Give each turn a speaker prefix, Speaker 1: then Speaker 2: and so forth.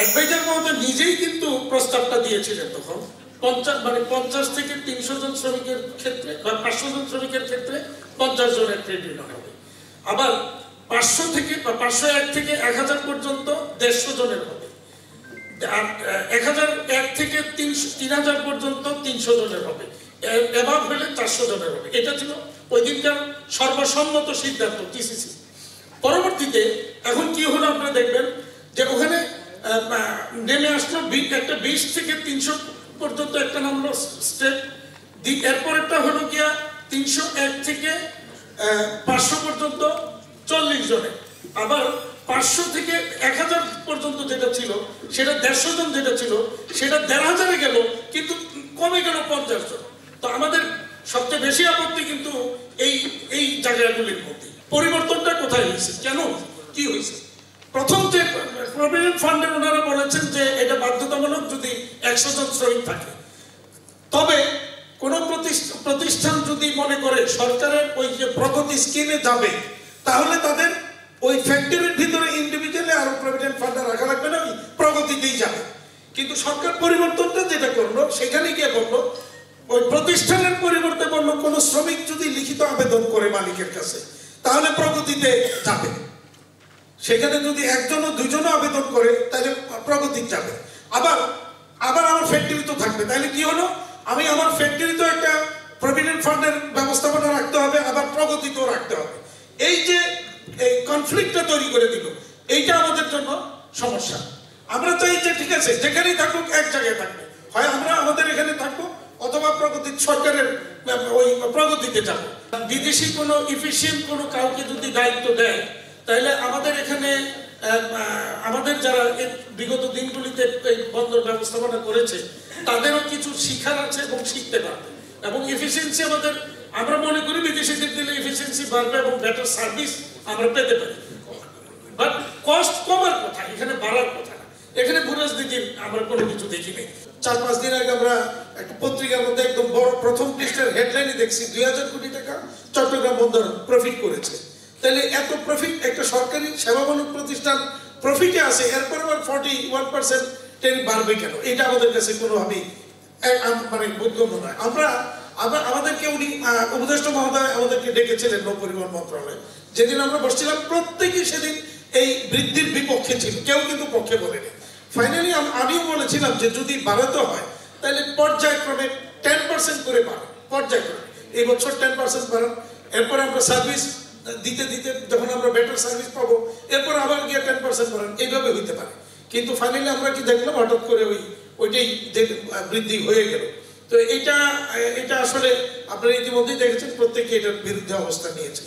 Speaker 1: Adviser মহোদয় নিজেই কিন্তু প্রস্তাবটা দিয়েছিলেন তখন 50 থেকে 300 জন শ্রমিকের ক্ষেত্রে বা 500 জন শ্রমিকের ক্ষেত্রে 50 জনের ট্রেড ইউনিয়ন হবে, আবার 500 থেকে বা 501 থেকে 1000 পর্যন্ত 150 জনের হবে, আর 1001 থেকে 3000 পর্যন্ত 300 জনের হবে, এবার হলে 400 জনের হবে। এটা ছিল ওই দিনকার সর্বসম্মত সিদ্ধান্ত টিসিসি। পরবর্তীতে এখন কি হলো আপনারা দেখবেন যে ওখানে নেমে আসলো একটা 20 থেকে 300 পর্যন্ত একটা নামলো স্টেপ, এরপর একটা হলো গিয়া 301 থেকে 500 পর্যন্ত 40 জনের, আবার 500 থেকে 1000 পর্যন্ত যেটা ছিল সেটা 150 জন যেটা ছিল সেটা 1500 গেল, কিন্তু কমে গেল 50 জন। তো আমাদের সবচেয়ে বেশি আপত্তি কিন্তু এই জায়গাগুলির মধ্যে। পরিবর্তনটা কোথায় হয়েছে, কেন কি হয়েছে? প্রথম যে প্রভিডেন্ট ফান্ডে ওনারা বলেছেন যে এটা বাধ্যতামূলক যদি 100 জন শ্রমিক থাকে, তবে কোন প্রতিষ্ঠান যদি মনে করে সরকারের ওই যে প্রগতি স্কিমে যাবে তাহলে তাদের ওই ফ্যাক্টরির ভিতরে ইন্ডিভিজুয়ালি আরো প্রভিডেন্ট ফান্ডে রাখা লাগবে না, ওই প্রগতিতেই যাবে। কিন্তু সরকার পরিবর্তনটা যেটা করলো সেখানে গিয়ে বললো ওই প্রতিষ্ঠানের পরিবর্তে বললো কোন শ্রমিক যদি লিখিত আবেদন করে মালিকের কাছে তাহলে প্রগতিতে যাবে, সেখানে যদি একজনও দুজনও আবেদন করে তাহলে প্রগতি যাবে। আবার আমার ফ্যাক্টরি তো থাকবে, তাহলে কি হলো, আমি আমার ফ্যাক্টরিতেও একটা প্রভিডেন্ট ফান্ডের ব্যবস্থাপনা রাখতে হবে, আবার প্রগতিতেও রাখতে হবে। এই যে এই কনফ্লিক্টটা তৈরি করে দিল, এইটা আমাদের জন্য সমস্যা। আমরা চাই যে ঠিক আছে যেখানেই থাকুক এক জায়গায় থাকবে, হয় আমরা আমাদের এখানে থাকবো অথবা প্রগতি সরকারের ওই প্রগতিতে যাবো। বিদেশি কোনো এফিশিয়েন্ট কোনো কাউকে যদি দায়িত্ব দেয় তাহলে আমাদের এখানে আমাদের যারা বিগত দিনগুলিতে এই বন্দর ব্যবস্থাপনা করেছে তাদেরও কিছু শিখার আছে এবং শিখতে পারবে, এবং এফিসিয়েন্সি আমাদের আমরা মনে করি বিদেশিদের দিলে এফিসিয়েন্সি বাড়বে এবং বেটার সার্ভিস আমরা পেতে পারি। বাট কস্ট কমার কথা, এখানে বাড়ার কথা না। এখানে বুরাজনীতির আমরা কোনো কিছু দেখি নাই। 4-5 দিন আগে আমরা একটা পত্রিকার মধ্যে একদম বড় প্রথম পৃষ্ঠার হেডলাইনে দেখছি 2000 কোটি টাকা চট্টগ্রাম বন্দর প্রফিট করেছে। তাহলে এত প্রফিট একটা সরকারি সেবামূলক প্রতিষ্ঠান প্রফিটে আছে, এরপর আবার 41% বাড়বে কেন? এটা আমাদের কাছে কোনোভাবেই মানে বোধগম্য নয়। আমাদেরকে উনি উপদেষ্টা মহোদয় আমাদেরকে ডেকেছিলেন নৌ পরিবহন মন্ত্রণালয়ে, যেদিন আমরা বসছিলাম প্রত্যেকেই সেদিন এই বৃদ্ধির বিপক্ষে ছিল, কেউ কিন্তু পক্ষে বলেনি। ফাইনালি আমিও বলেছিলাম যে যদি বাড়াতে হয় তাহলে পর্যায়ক্রমে 10% করে বাড়ান, পর্যায়ক্রমে এই বছর 10% বাড়ান, এরপরে আমরা সার্ভিস দিতে দিতে যখন আমরা বেটার সার্ভিস পাবো এরপর আবার গিয়ে 10% বাড়ান, এইভাবে হইতে পারে। কিন্তু ফাইনালি আমরা কি দেখলাম, হঠাৎ করে ওইটাই যে বৃদ্ধি হয়ে গেল। তো এটা আসলে আপনারা ইতিমধ্যেই দেখেছেন প্রত্যেকে এটার বিরুদ্ধে অবস্থান নিয়েছে।